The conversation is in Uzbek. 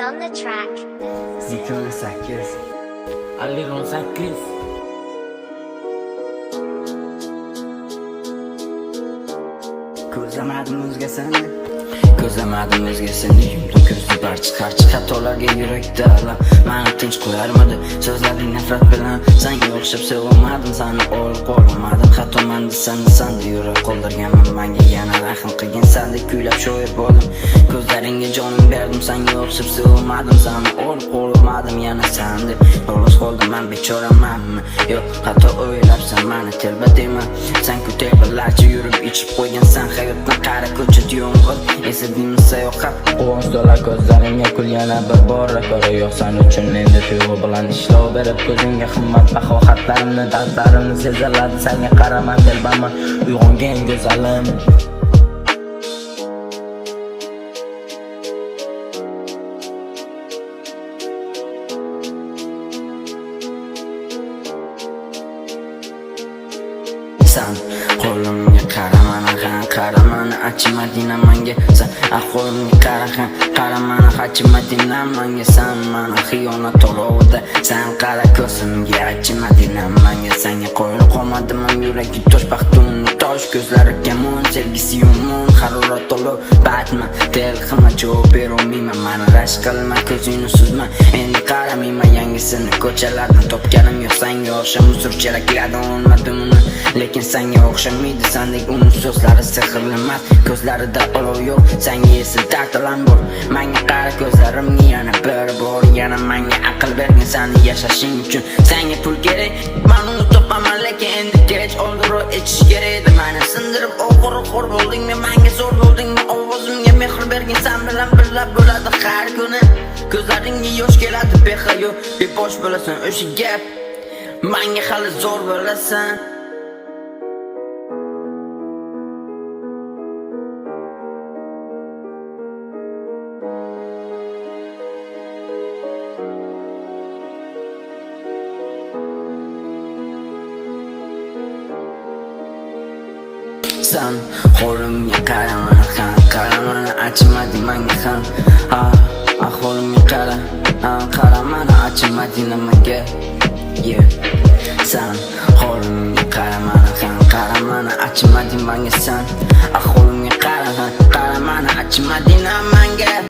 on the track. 2008 Ali 18 Ko'zlamadim o'zgasini Ko'zlamadim o'zgasini Yumdim ko'zni barcha qarchi xatolarga yurakda alam Mani tinch qo'yarmidi so'zlaring nafrat bilan Senga o'xshab sevolmadim seni olib qolmadim Xato man desanda yurak qoldirganman Menga yana rahm qilgin sendek kuylab shoir bo'ldim Ko'zlaringga jonim berdim senga o'xshab sevolmadim Seni olib qolmadim yana sende Yolg'iz qoldim men bechoramanmi Yo'q xato o'ylabsan meni telba dema Sen ku telbalarcha yurib ichib qo'ygansan hayotni qara ko'chat yomg'ir esadingmi sayohat quvonch to'la ko'zlaringga kul yana bir bor Rapari yo'q sen uchun endi tuyg'u bilan ishlov berib ko'zingga qimmatbaho xatlarimni dardlarimni sezaladi senga qaraman telbaman uyg'ongan go'zalim Sen qo'limga qaramani achimading menga sen qo'limga qaramani achimading menga sen mani xiyonat olovida sen qara ko'zimga achimading menga senga qo'yil qolmadim yuragi tosh baxtimni tosh ko'zlari kamon sevgisi yomon harorat olov batma telxima javob berolmayman mani rashk qilma ko'zingni suzma endi qaramayman yangisini ko'chalardan topganim yo'q senga o'xshab uzr keraklardan olmadim uni lekin senga o'xshamaydi sendek uning so'zlari sehrli emas ko'zlarida olov yo'q senga esa dard bor menga qara ko'zlarimni yana bir bor yana menga aql bergin seni yashashing uchun senga pul kerak men uni topaman lekin endi kech oldinroq ichish kerak edi meni sindirib xor bo'ldingmi menga zo'r bo'ldingmi ovozimga mehr bergin sen bilan birga bo'ladi har kuni ko'zlaringga yosh keladi behayo bebosh bo'lasan o'sha gap menga hali zo'r bo'lasan Sen qo'limga qaramani achimading menga ham qo'limga qaramani achimading menga Sen qo'limga qaramani achimading menga sen qo'limga qaramani achimading menga